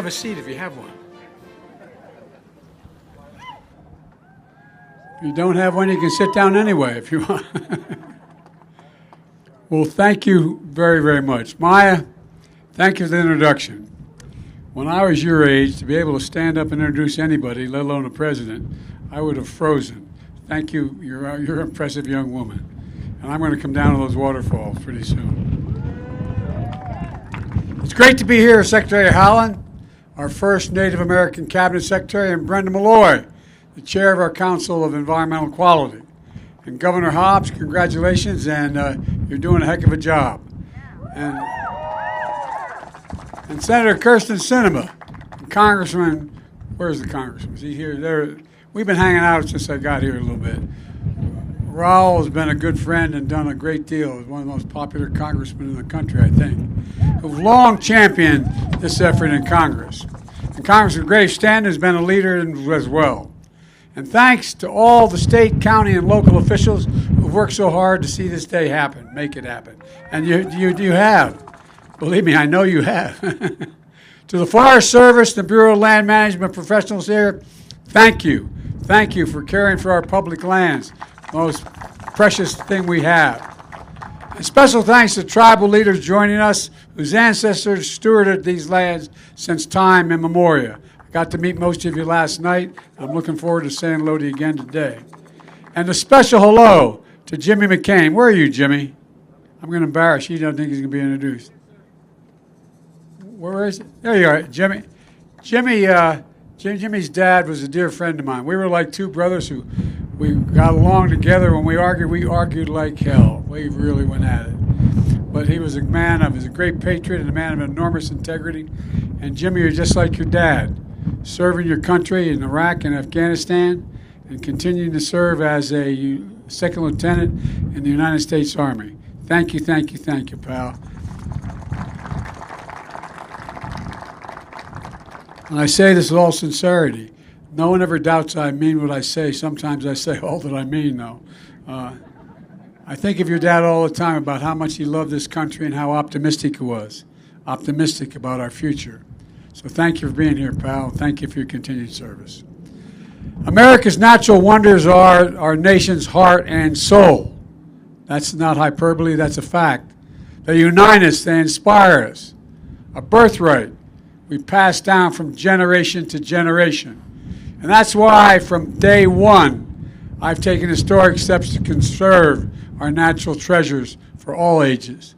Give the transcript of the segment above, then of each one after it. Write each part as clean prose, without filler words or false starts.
have a seat if you have one. If you don't have one, you can sit down anyway if you want. Well, thank you very, very much. Maya, thank you for the introduction. When I was your age, to be able to stand up and introduce anybody, let alone a president, I would have frozen. Thank you. You're an impressive young woman. And I'm going to come down to those waterfalls pretty soon. It's great to be here, Secretary Howland, our first Native American Cabinet Secretary, and Brenda Malloy, the chair of our Council of Environmental Quality. And Governor Hobbs, congratulations, and you're doing a heck of a job. And Senator Kirsten Sinema, Congressman, where's the congressman? Is he here? There. We've been hanging out since I got here a little bit. Raul has been a good friend and done a great deal. He's one of the most popular congressmen in the country, I think, who've long championed this effort in Congress. And Congressman Grace Stanton has been a leader as well. And thanks to all the state, county, and local officials who've worked so hard to see this day happen, make it happen. And you have. Believe me, I know you have. To the Forest Service, the Bureau of Land Management professionals here, thank you. Thank you for caring for our public lands, the most precious thing we have. And special thanks to tribal leaders joining us whose ancestors stewarded these lands since time immemorial. I got to meet most of you last night. I'm looking forward to saying hello to you again today. And a special hello to Jimmy McCain. Where are you, Jimmy? I'm going to embarrass you. You don't think he's going to be introduced. Where is it? There you are, Jimmy. Jimmy's dad was a dear friend of mine. We were like two brothers who we got along together. When we argued like hell. We really went at it. But he was a great patriot and a man of enormous integrity. And Jimmy, you're just like your dad, serving your country in Iraq and Afghanistan and continuing to serve as a second lieutenant in the United States Army. Thank you, pal. And I say this with all sincerity. No one ever doubts I mean what I say. Sometimes I say all that I mean, though. I think of your dad all the time about how much he loved this country and how optimistic he was, optimistic about our future. So thank you for being here, pal. Thank you for your continued service. America's natural wonders are our nation's heart and soul. That's not hyperbole, that's a fact. They unite us, they inspire us. A birthright we pass down from generation to generation. And that's why from day one, I've taken historic steps to conserve our natural treasures for all ages.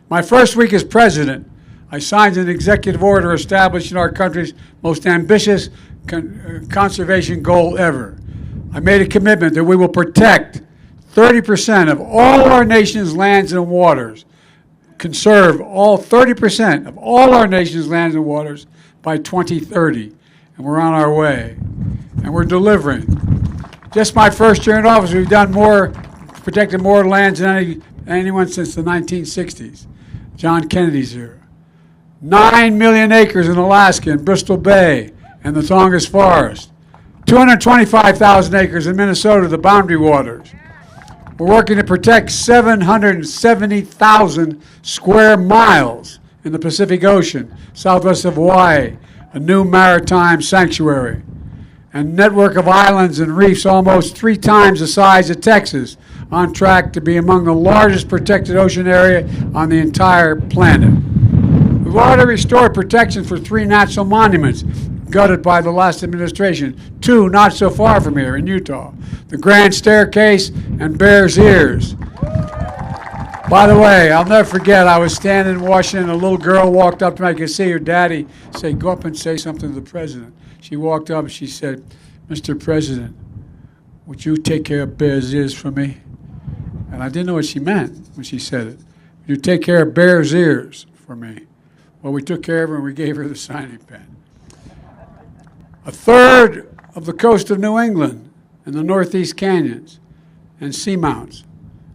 My first week as president, I signed an executive order establishing our country's most ambitious conservation goal ever. I made a commitment that we will protect 30% of all our nation's lands and waters, conserve all 30% of all our nation's lands and waters by 2030. And we're on our way. And we're delivering. Just my first year in office, we've done protected more lands than anyone since the 1960s, John Kennedy's era. 9 million acres in Alaska and Bristol Bay and the Tongass Forest. 225,000 acres in Minnesota, the Boundary Waters. We're working to protect 770,000 square miles in the Pacific Ocean, southwest of Hawaii, a new maritime sanctuary, and network of islands and reefs almost 3 times the size of Texas, on track to be among the largest protected ocean area on the entire planet. We've already restored protection for 3 national monuments gutted by the last administration, 2 not so far from here in Utah, the Grand Staircase and Bears Ears. By the way, I'll never forget, I was standing in Washington, a little girl walked up to me, I could see her daddy say, go up and say something to the president. She walked up and she said, Mr. President, would you take care of Bears Ears for me? And I didn't know what she meant when she said it. Would you take care of Bears Ears for me? Well, we took care of her and we gave her the signing pen. A third of the coast of New England and the Northeast Canyons and seamounts.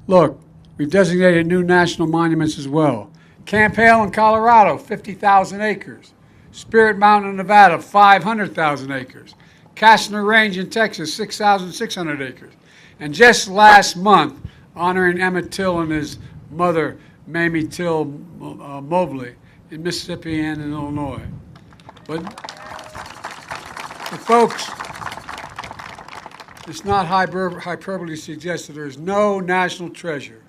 Look, we've designated new national monuments as well. Camp Hale in Colorado, 50,000 acres. Spirit Mountain in Nevada, 500,000 acres. Kastner Range in Texas, 6,600 acres. And just last month, honoring Emmett Till and his mother, Mamie Till Mobley, in Mississippi and in Illinois. But folks, it's not hyperbole to suggest that there is no national treasure,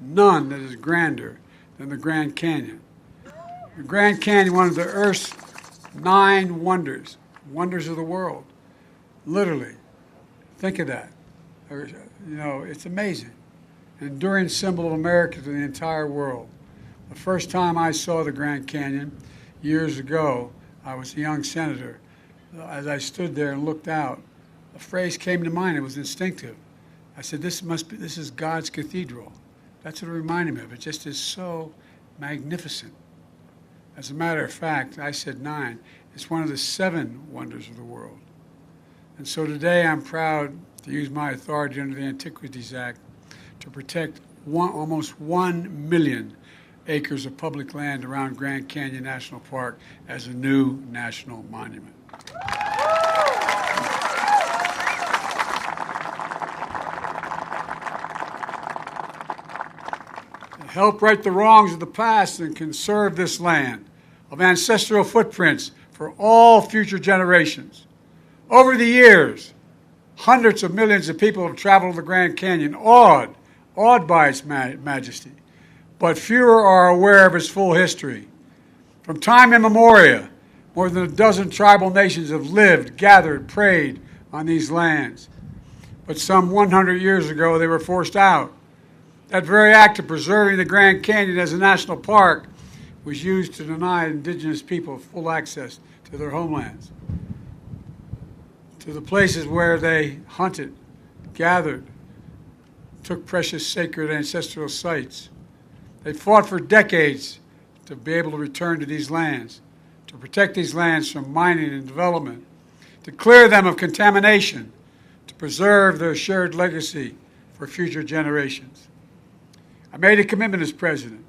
none that is grander than the Grand Canyon. The Grand Canyon, one of the Earth's 9 wonders, wonders of the world, literally. Think of that. You know, it's amazing. An enduring symbol of America to the entire world. The first time I saw the Grand Canyon years ago, I was a young senator. As I stood there and looked out, a phrase came to mind. It was instinctive. I said, this is God's cathedral. That's what it reminded me of. It just is so magnificent. As a matter of fact, I said 9. It's one of the 7 wonders of the world. And so today I'm proud to use my authority under the Antiquities Act to protect almost 1 million acres of public land around Grand Canyon National Park as a new national monument. Help right the wrongs of the past and conserve this land of ancestral footprints for all future generations. Over the years, hundreds of millions of people have traveled the Grand Canyon, awed by its majesty, but fewer are aware of its full history. From time immemorial, more than a dozen tribal nations have lived, gathered, prayed on these lands. But some 100 years ago, they were forced out. That very act of preserving the Grand Canyon as a national park was used to deny indigenous people full access to their homelands, to the places where they hunted, gathered, took precious sacred ancestral sites. They fought for decades to be able to return to these lands, to protect these lands from mining and development, to clear them of contamination, to preserve their shared legacy for future generations. I made a commitment as president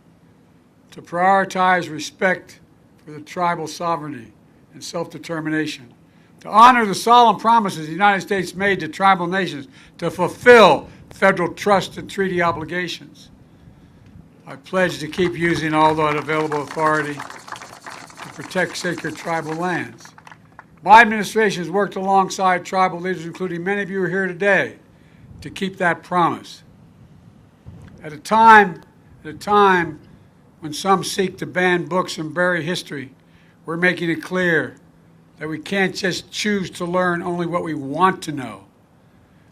to prioritize respect for the tribal sovereignty and self-determination, to honor the solemn promises the United States made to tribal nations to fulfill federal trust and treaty obligations. I pledge to keep using all that available authority to protect sacred tribal lands. My administration has worked alongside tribal leaders, including many of you who are here today, to keep that promise. At a time when some seek to ban books and bury history, we're making it clear that we can't just choose to learn only what we want to know.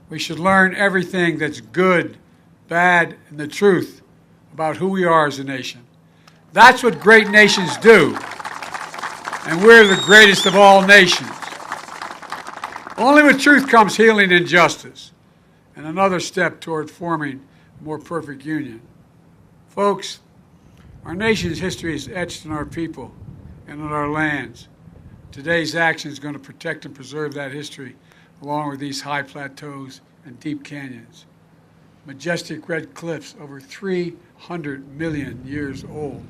We should learn everything that's good, bad, and the truth about who we are as a nation. That's what great nations do, and we're the greatest of all nations. Only with truth comes healing and justice, and another step toward forming a more perfect union. Folks, our nation's history is etched in our people and in our lands. Today's action is going to protect and preserve that history along with these high plateaus and deep canyons. Majestic red cliffs over 300 million years old,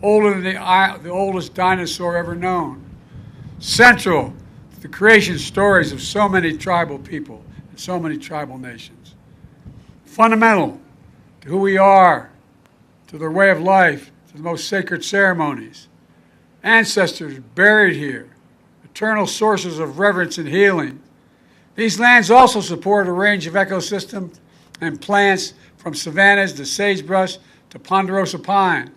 older than the oldest dinosaur ever known, central to the creation stories of so many tribal people and so many tribal nations, fundamental to who we are, to their way of life, to the most sacred ceremonies, ancestors buried here, eternal sources of reverence and healing. These lands also support a range of ecosystems and plants from savannas to sagebrush to ponderosa pine,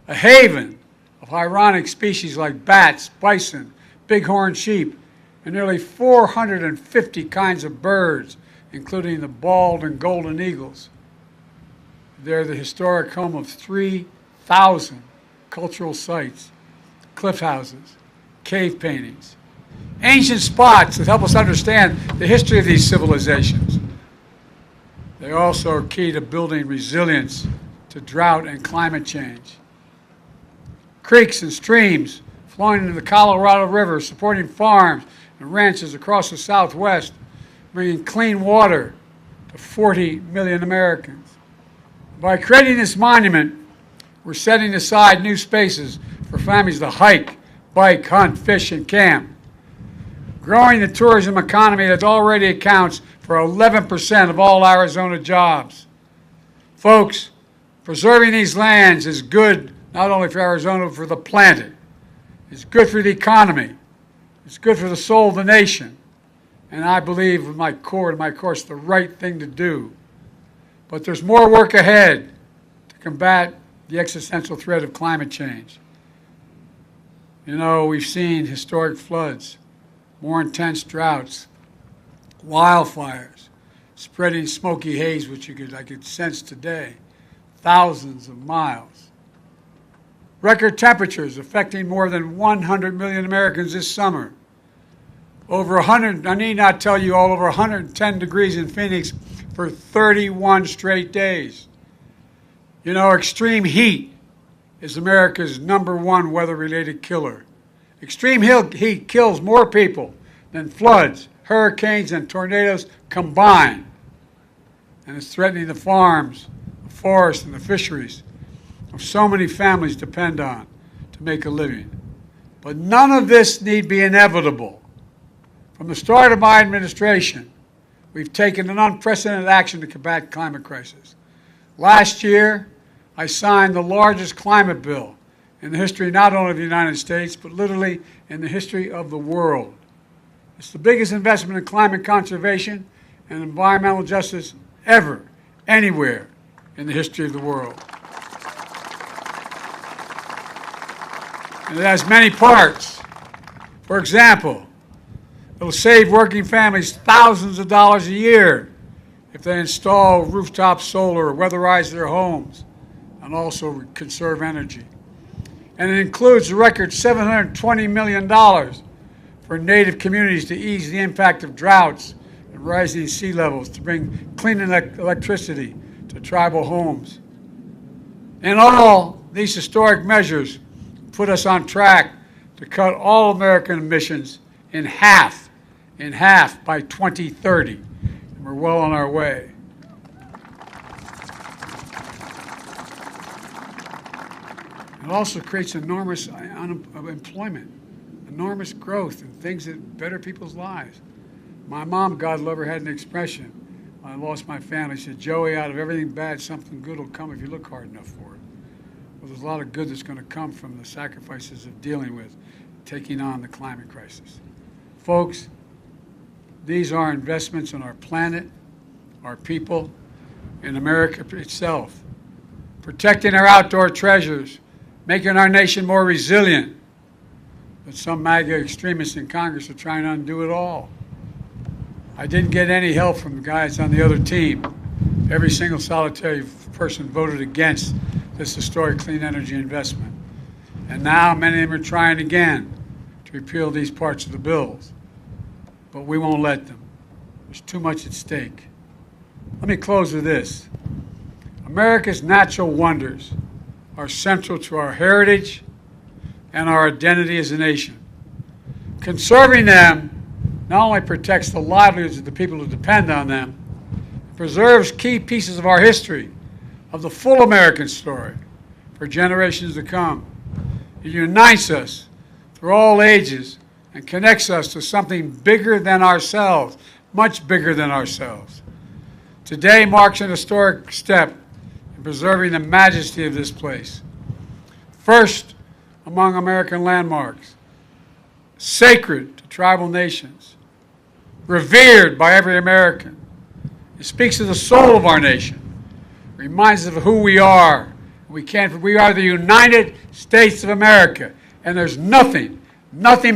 a haven of ironic species like bats, bison, bighorn sheep, and nearly 450 kinds of birds, including the bald and golden eagles. They're the historic home of 3,000 cultural sites, cliff houses, cave paintings, ancient spots that help us understand the history of these civilizations. They also are key to building resilience to drought and climate change. Creeks and streams flowing into the Colorado River, supporting farms and ranches across the Southwest, bringing clean water to 40 million Americans. By creating this monument, we're setting aside new spaces for families to hike, bike, hunt, fish, and camp. Growing the tourism economy that already accounts for 11% of all Arizona jobs. Folks, preserving these lands is good not only for Arizona, but for the planet. It's good for the economy. It's good for the soul of the nation. And I believe in my core, it's the right thing to do. But there's more work ahead to combat the existential threat of climate change. You know, we've seen historic floods, more intense droughts, wildfires, spreading smoky haze, which I could sense today, thousands of miles. Record temperatures affecting more than 100 million Americans this summer. Over 100, I need not tell you, all over 110 degrees in Phoenix for 31 straight days. You know, extreme heat is America's #1 weather-related killer. Extreme heat kills more people than floods, hurricanes, and tornadoes combined. And it's threatening the farms, the forests, and the fisheries so many families depend on to make a living. But none of this need be inevitable. From the start of my administration, we've taken an unprecedented action to combat the climate crisis. Last year, I signed the largest climate bill in the history not only of the United States, but literally in the history of the world. It's the biggest investment in climate conservation and environmental justice ever, anywhere in the history of the world. And it has many parts. For example, it'll save working families thousands of dollars a year if they install rooftop solar or weatherize their homes, and also conserve energy. And it includes a record $720 million for Native communities to ease the impact of droughts and rising sea levels, to bring clean electricity to tribal homes. In all, these historic measures put us on track to cut all American emissions in half by 2030. And we're well on our way. It also creates enormous employment, enormous growth, and things that better people's lives. My mom, God love her, had an expression when I lost my family. She said, "Joey, out of everything bad, something good will come if you look hard enough for it." Well, there's a lot of good that's going to come from the sacrifices of dealing with, taking on the climate crisis. Folks, these are investments in our planet, our people, in America itself, protecting our outdoor treasures, making our nation more resilient. But some MAGA extremists in Congress are trying to undo it all. I didn't get any help from the guys on the other team. Every single solitary person voted against this historic clean energy investment. And now many of them are trying again to repeal these parts of the bills. But we won't let them. There's too much at stake. Let me close with this. America's natural wonders are central to our heritage and our identity as a nation. Conserving them not only protects the livelihoods of the people who depend on them, it preserves key pieces of our history, of the full American story, for generations to come. It unites us through all ages and connects us to something bigger than ourselves, much bigger than ourselves. Today marks an historic step in preserving the majesty of this place. First among American landmarks, sacred to tribal nations, revered by every American. It speaks to the soul of our nation, reminds us of who we are. We are the United States of America, and there's nothing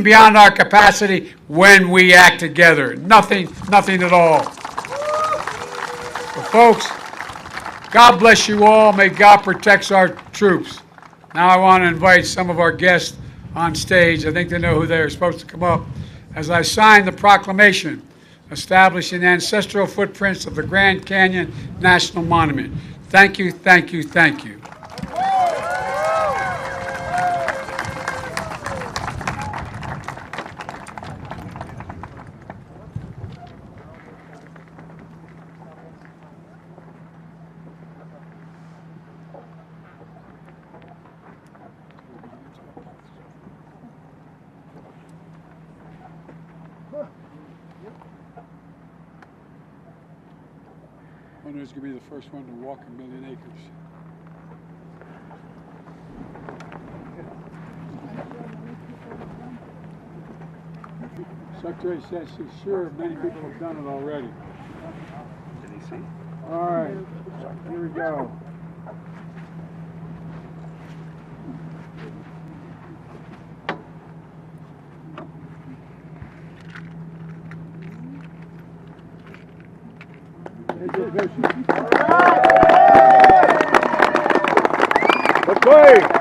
beyond our capacity when we act together. Nothing at all. So folks, God bless you all. May God protect our troops. Now I want to invite some of our guests on stage. I think they know who they are supposed to come up. As I sign the proclamation establishing the ancestral footprints of the Grand Canyon National Monument. Thank you, thank you, thank you. I wonder who's going to be the first one to walk 1,000,000 acres. Secretary says she's sure many people have done it already. Did he see? All right, here we go. Good play.